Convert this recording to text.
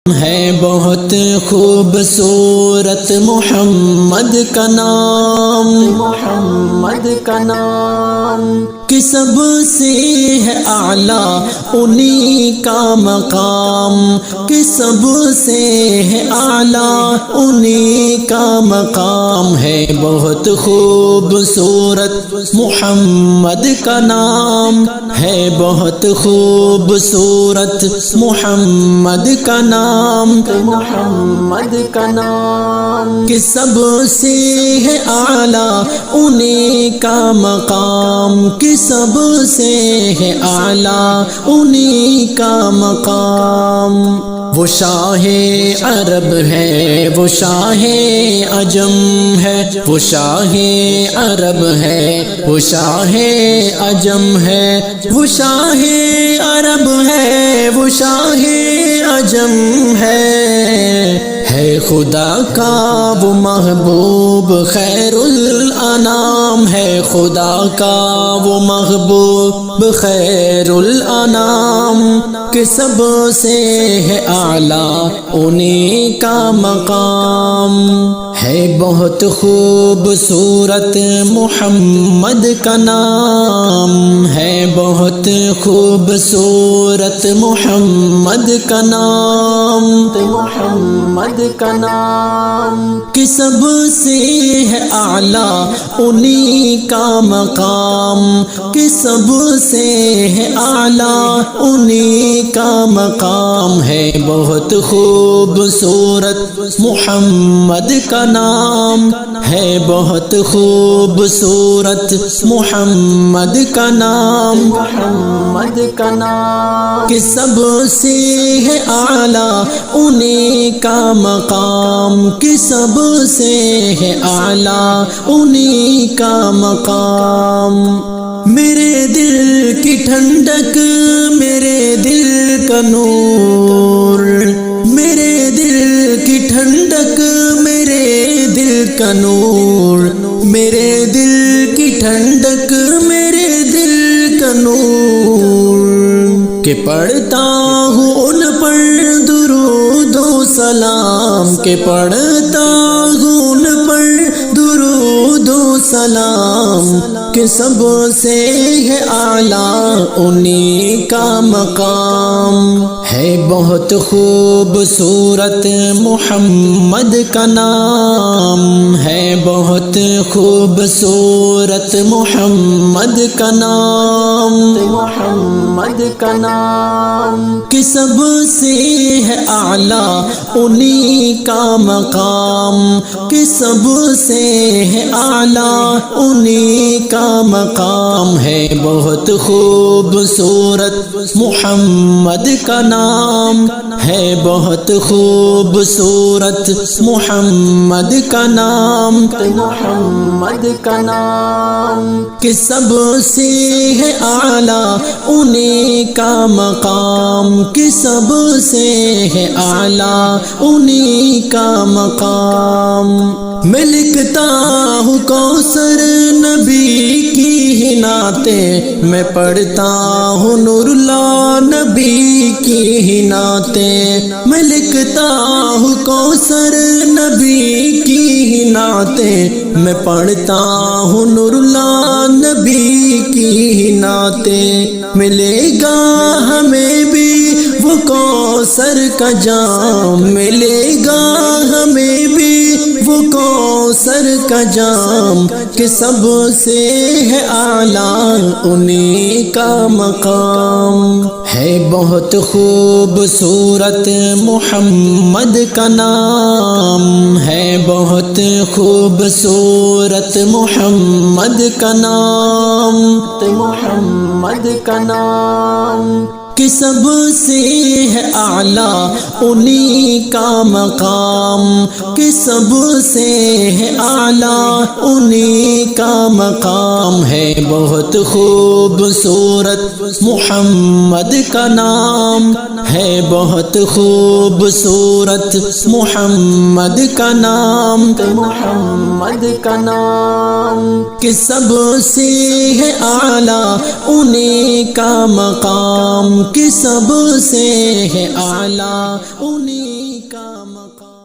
ہے بہت خوبصورت محمد کا نام، محمد کا نام کہ سب سے ہے اعلیٰ انہی کا مقام، کہ سب سے ہے اعلیٰ انہی کا مقام ہے بہت خوبصورت محمد کا نام، ہے بہت خوبصورت محمد کا نام، محمد کا نام کہ سب سے ہے اعلیٰ انہی کا مقام، کہ سب سے ہے اعلیٰ انہی کا مقام۔ وہ شاہ عرب ہے، وہ شاہ عجم ہے، وہ شاہ عرب ہے، وہ شاہ عجم ہے، وہ شاہ عرب ہے، وہ شاہ عجم ہے خدا کا وہ محبوب خیر الانام، ہے خدا کا وہ محبوب خیر الانام کہ سب سے ہے اعلیٰ انہی کا مقام، ہے بہت خوبصورت محمد کا نام، ہے بہت خوبصورت محمد کا نام، محمد کا نام کہ سب سے ہے اعلیٰ انہی کا مقام، کہ سب سے ہے اعلیٰ انہی کا مقام ہے بہت خوبصورت محمد کا نام، ہے بہت خوبصورت محمد کا نام، محمد کا نام کہ سب سے ہے اعلیٰ انہی کا مقام، کہ سب سے ہے اعلیٰ انہی کا مقام۔ میرے دل کی ٹھنڈک، میرے دل کا نور، میرے دل کی ٹھنڈک، میرے دل کا نور، میرے دل کی ٹھنڈک، میرے دل کا نور کہ پڑھتا ہوں ان پر درود و سلام، کہ پڑھتا ہوں ان پر درود و سلام کہ سب سے ہے اعلیٰ انہی کا مقام، ہے بہت خوبصورت محمد کا نام، ہے بہت خوبصورت محمد کا نام، محمد کا نام کہ سب سے ہے اعلیٰ انہی کا مقام، کہ سب سے ہے اعلیٰ انہی کا مقام ہے بہت خوبصورت محمد کا نام، ہے بہت خوبصورت محمد کا نام، محمد کا نام کہ سب سے ہے اعلیٰ انہی کا مقام، کہ سب سے ہے اعلیٰ انہی کا مقام۔ میں لکھتا ہوں کوثر نبی کی ہی نعتیں، میں پڑھتا ہوں نور اللہ نبی کی ہی نعتیں، میں لکھتا ہوں کوثر نبی کی ہی نعتیں، میں پڑھتا ہوں نور اللہ نبی کی ہی نعتیں۔ ملے گا ہمیں بھی وہ کوثر کا جام، ملے گا ہمیں بھی وہ کوثر کا جام کہ سب سے ہے اعلیٰ انہی کا مقام، ہے بہت خوبصورت محمد کا نام، ہے بہت خوبصورت محمد کا نام، محمد کا نام کہ سب سے ہے اعلیٰ انہی کا مقام، کہ سب سے ہے اعلیٰ انہی کا مقام ہے بہت خوبصورت محمد کا نام، ہے بہت خوبصورت محمد کا نام، محمد کا نام کہ سب سے ہے اعلیٰ انہی کا مقام، کی سب سے ہے اعلیٰ انہی کا مقام.